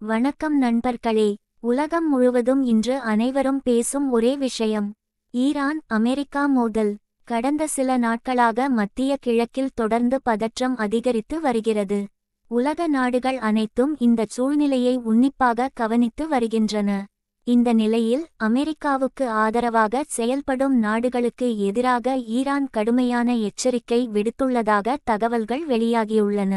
வணக்கம் நண்பர்களே. உலகம் முழுவதும் இன்று அனைவரும் பேசும் ஒரே விஷயம் ஈரான் அமெரிக்கா மோதல். கடந்த சில நாட்களாக மத்திய கிழக்கில் தொடர்ந்து பதற்றம் அதிகரித்து வருகிறது. உலக நாடுகள் அனைத்தும் இந்த சூழ்நிலையை உன்னிப்பாக கவனித்து வருகின்றன. இந்த நிலையில் அமெரிக்காவுக்கு ஆதரவாக செயல்படும் நாடுகளுக்கு எதிராக ஈரான் கடுமையான எச்சரிக்கை விடுத்துள்ளதாக தகவல்கள் வெளியாகியுள்ளன.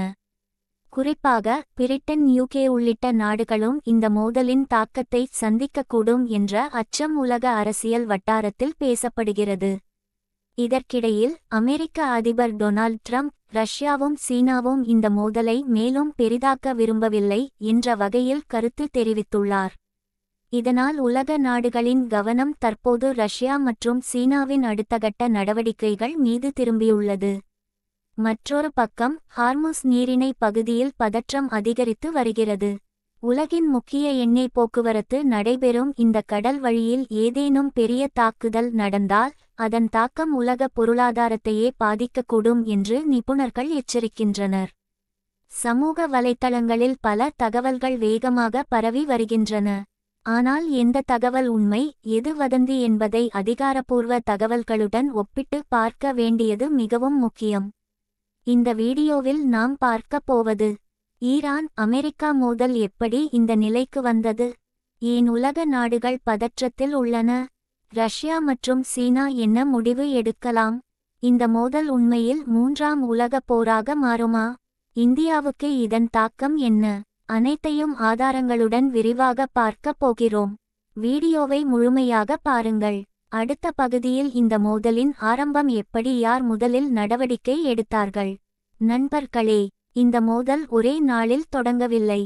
குறிப்பாக பிரிட்டன், யுகே உள்ளிட்ட நாடுகளும் இந்த மோதலின் தாக்கத்தை சந்திக்கக்கூடும் என்ற அச்சம் உலக அரசியல் வட்டாரத்தில் பேசப்படுகிறது. இதற்கிடையில் அமெரிக்க அதிபர் டொனால்ட் ட்ரம்ப் ரஷ்யாவும் சீனாவும் இந்த மோதலை மேலும் பெரிதாக்க விரும்பவில்லை என்ற வகையில் கருத்து தெரிவித்துள்ளார். இதனால் உலக நாடுகளின் கவனம் தற்போது ரஷ்யா மற்றும் சீனாவின் அடுத்தகட்ட நடவடிக்கைகள் மீது திரும்பியுள்ளது. மற்றொரு பக்கம் ஹார்முஸ் நீரிணை பகுதியில் பதற்றம் அதிகரித்து வருகிறது. உலகின் முக்கிய எண்ணெய் போக்குவரத்து நடைபெறும் இந்த கடல் வழியில் ஏதேனும் பெரிய தாக்குதல் நடந்தால் அதன் தாக்கம் உலக பொருளாதாரத்தையே பாதிக்கக்கூடும் என்று நிபுணர்கள் எச்சரிக்கின்றனர். சமூக வலைத்தளங்களில் பல தகவல்கள் வேகமாக பரவி வருகின்றன. ஆனால் எந்த தகவல் உண்மை, எது வதந்தி என்பதை அதிகாரப்பூர்வ தகவல்களுடன் ஒப்பிட்டு பார்க்க வேண்டியது மிகவும் முக்கியம். இந்த வீடியோவில் நாம் பார்க்கப் போவது ஈரான் அமெரிக்கா மோதல் எப்படி இந்த நிலைக்கு வந்தது, ஏன் உலக நாடுகள் பதற்றத்தில் உள்ளன, ரஷ்யா மற்றும் சீனா என்ன முடிவு எடுக்கலாம், இந்த மோதல் உண்மையில் மூன்றாம் உலகப் போராக மாறுமா, இந்தியாவுக்கு இதன் தாக்கம் என்ன, அனைத்தையும் ஆதாரங்களுடன் விரிவாக பார்க்கப் போகிறோம். வீடியோவை முழுமையாக பாருங்கள். அடுத்த பகுதியில் இந்த மோதலின் ஆரம்பம் எப்படி, யார் முதலில் நடவடிக்கை எடுத்தார்கள். நண்பர்களே, இந்த மோதல் ஒரே நாளில் தொடங்கவில்லை.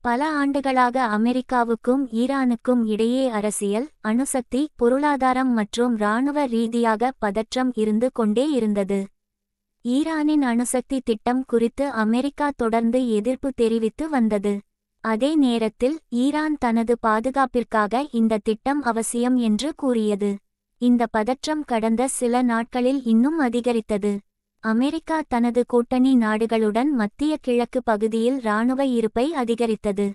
பல ஆண்டுகளாக அமெரிக்காவுக்கும் ஈரானுக்கும் இடையே அரசியல், அணுசக்தி, பொருளாதாரம் மற்றும் இராணுவ ரீதியாக பதற்றம் இருந்து கொண்டே இருந்தது. ஈரானின் அணுசக்தி திட்டம் குறித்து அமெரிக்கா தொடர்ந்து எதிர்ப்பு தெரிவித்து வந்தது. அதே நேரத்தில் ஈரான் தனது பாதுகாப்பிற்காக இந்த திட்டம் அவசியம் என்று கூறியது. இந்த பதற்றம் கடந்த சில நாட்களில் இன்னும் அதிகரித்தது. அமெரிக்கா தனது கூட்டணி நாடுகளுடன் மத்திய கிழக்கு பகுதியில் இராணுவ இருப்பை அதிகரித்தது.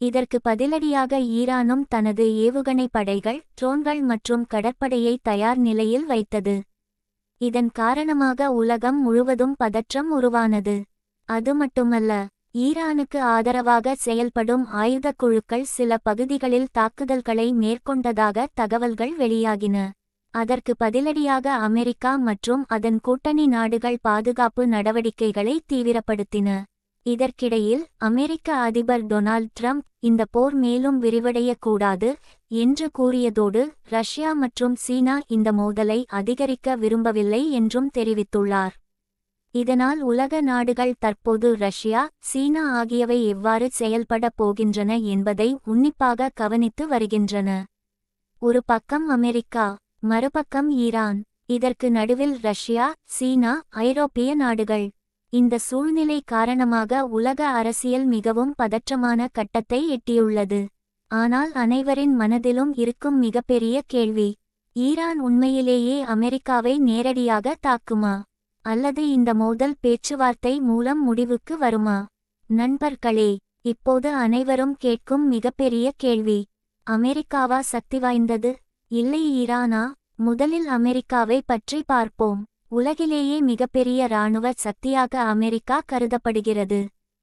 இதற்கு பதிலடியாக ஈரானும் தனது ஏவுகணை படைகள், ட்ரோன்கள் மற்றும் கடற்படையை தயார் நிலையில் வைத்தது. இதன் காரணமாக உலகம் முழுவதும் பதற்றம் உருவானது. அது மட்டுமல்ல, ஈரானுக்கு ஆதரவாக செயல்படும் ஆயுதக் குழுக்கள் சில பகுதிகளில் தாக்குதல்களை மேற்கொண்டதாக தகவல்கள் வெளியாகின. அதற்கு பதிலடியாக அமெரிக்கா மற்றும் அதன் கூட்டணி நாடுகள் பாதுகாப்பு நடவடிக்கைகளை தீவிரப்படுத்தின. இதற்கிடையில் அமெரிக்க அதிபர் டொனால்ட் ட்ரம்ப் இந்த போர் மேலும் விரிவடையக்கூடாது என்று கூறியதோடு ரஷ்யா மற்றும் சீனா இந்த மோதலை அதிகரிக்க விரும்பவில்லை என்றும் தெரிவித்துள்ளார். இதனால் உலக நாடுகள் தற்போது ரஷ்யா, சீனா ஆகியவை எவ்வாறு செயல்படப் போகின்றன என்பதை உன்னிப்பாக கவனித்து வருகின்றன. ஒரு பக்கம் அமெரிக்கா, மறுபக்கம் ஈரான், இதற்கு நடுவில் ரஷ்யா, சீனா, ஐரோப்பிய நாடுகள். இந்த சூழ்நிலை காரணமாக உலக அரசியல் மிகவும் பதற்றமான கட்டத்தை எட்டியுள்ளது. ஆனால் அனைவரின் மனதிலும் இருக்கும் மிகப்பெரிய கேள்வி, ஈரான் உண்மையிலேயே அமெரிக்காவை நேரடியாக தாக்குமா, அல்லது இந்த மோதல் பேச்சுவார்த்தை மூலம் முடிவுக்கு வருமா. நண்பர்களே, இப்போது அனைவரும் கேட்கும் மிகப்பெரிய கேள்வி, அமெரிக்காவா சக்தி வாய்ந்தது, இல்லை ஈரானா. முதலில் அமெரிக்காவை பற்றி பார்ப்போம். உலகிலேயே மிகப்பெரிய இராணுவ சக்தியாக அமெரிக்கா கருதப்படுகிறது.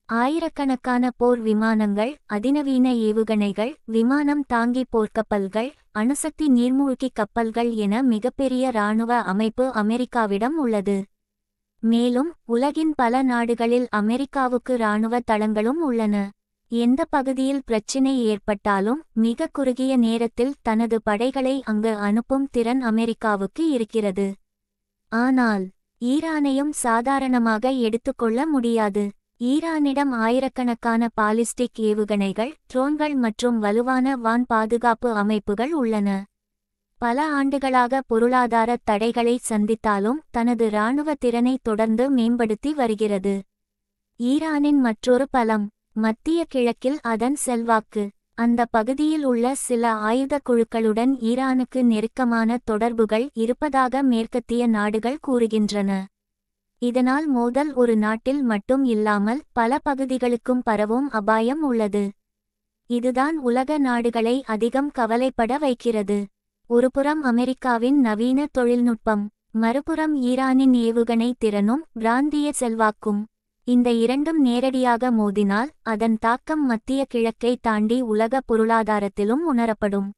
ஆயிரக்கணக்கான போர் விமானங்கள், அதிநவீன ஏவுகணைகள், விமானம் தாங்கி போர்க்கப்பல்கள், அணுசக்தி நீர்மூழ்கி கப்பல்கள் என மிகப்பெரிய இராணுவ அமைப்பு அமெரிக்காவிடம் உள்ளது. மேலும் உலகின் பல நாடுகளில் அமெரிக்காவுக்கு இராணுவ தளங்களும் உள்ளன. எந்த பகுதியில் பிரச்சினை ஏற்பட்டாலும் மிக குறுகிய நேரத்தில் தனது படைகளை அங்கு அனுப்பும் திறன் அமெரிக்காவுக்கு இருக்கிறது. ஆனால் ஈரானையும் சாதாரணமாக எடுத்துக்கொள்ள முடியாது. ஈரானிடம் ஆயிரக்கணக்கான பாலிஸ்டிக் ஏவுகணைகள், ட்ரோன்கள் மற்றும் வலுவான வான் பாதுகாப்பு அமைப்புகள் உள்ளன. பல ஆண்டுகளாக பொருளாதார தடைகளை சந்தித்தாலும் தனது இராணுவ திறனை தொடர்ந்து மேம்படுத்தி வருகிறது. ஈரானின் மற்றொரு பலம் மத்திய கிழக்கில் அதன் செல்வாக்கு. அந்த பகுதியில் உள்ள சில ஆயுத குழுக்களுடன் ஈரானுக்கு நெருக்கமான தொடர்புகள் இருப்பதாக மேற்கத்திய நாடுகள் கூறுகின்றன. இதனால் மோதல் ஒரு நாட்டில் மட்டும் இல்லாமல் பல பகுதிகளுக்கும் பரவும் அபாயம் உள்ளது. இதுதான் உலக நாடுகளை அதிகம் கவலைப்பட வைக்கிறது. ஒருபுறம் அமெரிக்காவின் நவீன தொழில்நுட்பம், மறுபுறம் ஈரானின் ஏவுகணை திறனும் பிராந்திய செல்வாக்கும். இந்த இரண்டும் நேரடியாக மோதினால் அதன் தாக்கம் மத்திய கிழக்கை தாண்டி உலக பொருளாதாரத்திலும் உணரப்படும்.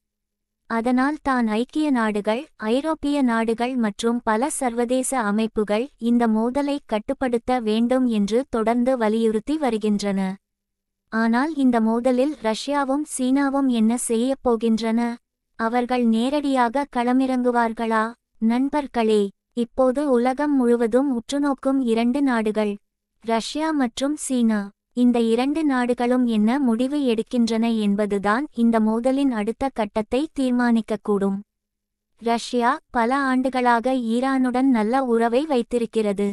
அதனால் தான் ஐக்கிய நாடுகள், ஐரோப்பிய நாடுகள் மற்றும் பல சர்வதேச அமைப்புகள் இந்த மோதலை கட்டுப்படுத்த வேண்டும் என்று தொடர்ந்து வலியுறுத்தி வருகின்றன. ஆனால் இந்த மோதலில் ரஷ்யாவும் சீனாவும் என்ன செய்யப் போகின்றன? அவர்கள் நேரடியாக களமிறங்குவார்களா? நண்பர்களே, இப்போது உலகம் முழுவதும் உற்றுநோக்கும் இரண்டு நாடுகள், ரஷ்யா மற்றும் சீனா. இந்த இரண்டு நாடுகளும் என்ன முடிவு எடுக்கின்றன என்பதுதான் இந்த மோதலின் அடுத்த கட்டத்தை தீர்மானிக்கக்கூடும். ரஷ்யா பல ஆண்டுகளாக ஈரானுடன் நல்ல உறவை வைத்திருக்கிறது.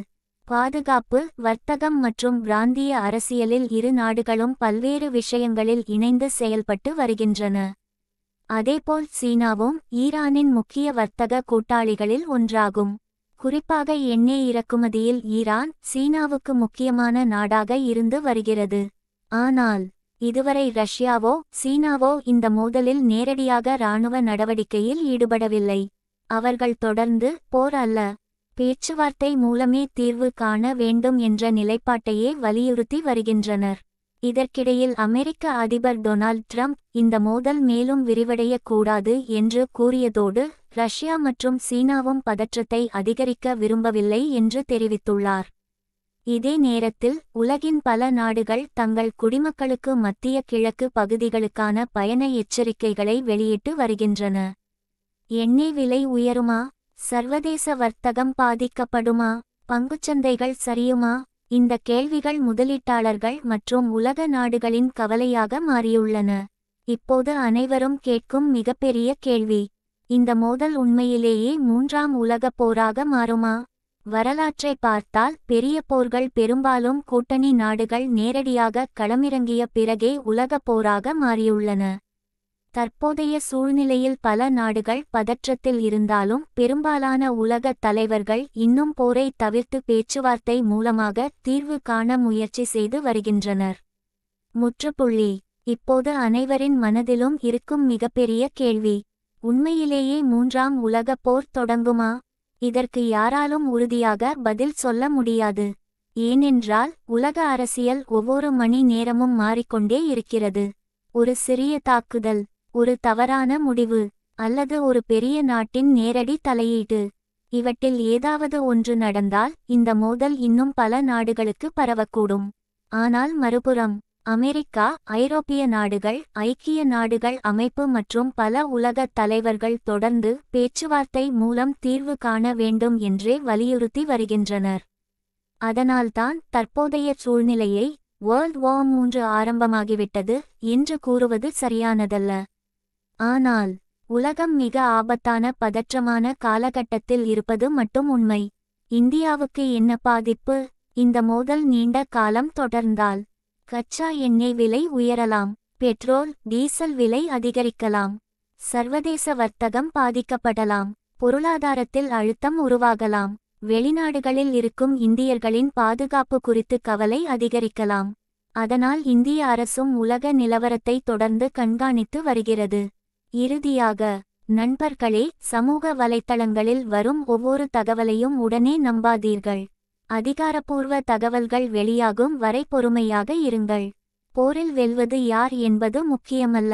பாதுகாப்பு, வர்த்தகம் மற்றும் பிராந்திய அரசியலில் இரு நாடுகளும் பல்வேறு விஷயங்களில் இணைந்து செயல்பட்டு வருகின்றன. அதேபோல் சீனாவும் ஈரானின் முக்கிய வர்த்தக கூட்டாளிகளில் ஒன்றாகும். குறிப்பாக எண்ணெய் இறக்குமதியில் ஈரான் சீனாவுக்கு முக்கியமான நாடாக இருந்து வருகிறது. ஆனால் இதுவரை ரஷ்யாவோ சீனாவோ இந்த மோதலில் நேரடியாக இராணுவ நடவடிக்கையில் ஈடுபடவில்லை. அவர்கள் தொடர்ந்து போர் அல்ல, பேச்சுவார்த்தை மூலமே தீர்வு காண வேண்டும் என்ற நிலைப்பாட்டையே வலியுறுத்தி வருகின்றனர். இதற்கிடையில் அமெரிக்க அதிபர் டொனால்ட் ட்ரம்ப் இந்த மோதல் மேலும் விரிவடையக்கூடாது என்று கூறியதோடு ரஷ்யா மற்றும் சீனாவும் பதற்றத்தை அதிகரிக்க விரும்பவில்லை என்று தெரிவித்துள்ளார். இதே நேரத்தில் உலகின் பல நாடுகள் தங்கள் குடிமக்களுக்கு மத்திய கிழக்கு பகுதிகளுக்கான பயண எச்சரிக்கைகளை வெளியிட்டு வருகின்றன. எண்ணெய் விலை உயருமா? சர்வதேச வர்த்தகம் பாதிக்கப்படுமா? பங்குச்சந்தைகள் சரியுமா? இந்த கேள்விகள் முதலீட்டாளர்கள் மற்றும் உலக நாடுகளின் கவலையாக மாறியுள்ளன. இப்போது அனைவரும் கேட்கும் மிகப்பெரிய கேள்வி, இந்த மோதல் உண்மையிலேயே மூன்றாம் உலகப் போராக மாறுமா? வரலாற்றை பார்த்தால் பெரிய போர்கள் பெரும்பாலும் கூட்டணி நாடுகள் நேரடியாக களமிறங்கிய பிறகே உலகப் போராக மாறியுள்ளன. தற்போதைய சூழ்நிலையில் பல நாடுகள் பதற்றத்தில் இருந்தாலும் பெரும்பாலான உலக தலைவர்கள் இன்னும் போரை தவிர்த்து பேச்சுவார்த்தை மூலமாக தீர்வு காண முயற்சி செய்து வருகின்றனர். முற்றுப்புள்ளி. இப்போது அனைவரின் மனதிலும் இருக்கும் மிகப்பெரிய கேள்வி, உண்மையிலேயே மூன்றாம் உலகப் போர் தொடங்குமா? இதற்கு யாராலும் உறுதியாக பதில் சொல்ல முடியாது. ஏனென்றால் உலக அரசியல் ஒவ்வொரு மணி நேரமும் மாறிக்கொண்டே இருக்கிறது. ஒரு சிறிய தாக்குதல், ஒரு தவறான முடிவு, அல்லது ஒரு பெரிய நாட்டின் நேரடி தலையீடு, இவற்றில் ஏதாவது ஒன்று நடந்தால் இந்த மோதல் இன்னும் பல நாடுகளுக்கு பரவக்கூடும். ஆனால் மறுபுறம் அமெரிக்கா, ஐரோப்பிய நாடுகள், ஐக்கிய நாடுகள் அமைப்பு மற்றும் பல உலக தலைவர்கள் தொடர்ந்து பேச்சுவார்த்தை மூலம் தீர்வு காண வேண்டும் என்றே வலியுறுத்தி வருகின்றனர். அதனால்தான் தற்போதைய சூழ்நிலையை வேர்ல்ட் வார் 3 ஆரம்பமாகிவிட்டது என்று கூறுவது சரியானதல்ல. ஆனால் உலகம் மிக ஆபத்தான பதற்றமான காலகட்டத்தில் இருப்பது மட்டும் உண்மை. இந்தியாவுக்கு என்ன பாதிப்பு? இந்த மோதல் நீண்ட காலம் தொடர்ந்தால் கச்சா எண்ணெய் விலை உயரலாம், பெட்ரோல் டீசல் விலை அதிகரிக்கலாம், சர்வதேச வர்த்தகம் பாதிக்கப்படலாம், பொருளாதாரத்தில் அழுத்தம் உருவாகலாம், வெளிநாடுகளில் இருக்கும் இந்தியர்களின் பாதுகாப்பு குறித்து கவலை அதிகரிக்கலாம். அதனால் இந்திய அரசும் உலக நிலவரத்தை தொடர்ந்து கண்காணித்து வருகிறது. இறுதியாக நண்பர்களே, சமூக வலைத்தளங்களில் வரும் ஒவ்வொரு தகவலையும் உடனே நம்பாதீர்கள். அதிகாரப்பூர்வ தகவல்கள் வெளியாகும் வரை பொறுமையாக இருங்கள். போரில் வெல்வது யார் என்பது முக்கியமல்ல,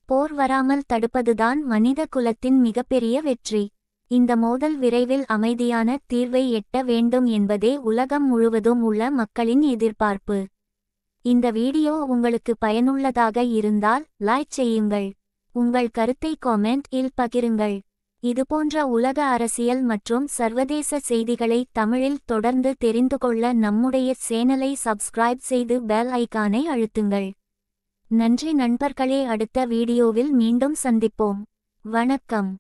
போர் வராமல் தடுப்பதுதான் மனித குலத்தின் மிகப்பெரிய வெற்றி. இந்த மோதல் விரைவில் அமைதியான தீர்வை எட்ட வேண்டும் என்பதே உலகம் முழுவதும் உள்ள மக்களின் எதிர்பார்ப்பு. இந்த வீடியோ உங்களுக்கு பயனுள்ளதாக இருந்தால் லைக் செய்யுங்கள். உங்கள் கருத்தை காமெண்ட் இல் பகிருங்கள். இதுபோன்ற உலக அரசியல் மற்றும் சர்வதேச செய்திகளை தமிழில் தொடர்ந்து தெரிந்து கொள்ள நம்முடைய சேனலை சப்ஸ்கிரைப் செய்து பெல் ஐகானை அழுத்துங்கள். நன்றி நண்பர்களே, அடுத்த வீடியோவில் மீண்டும் சந்திப்போம். வணக்கம்.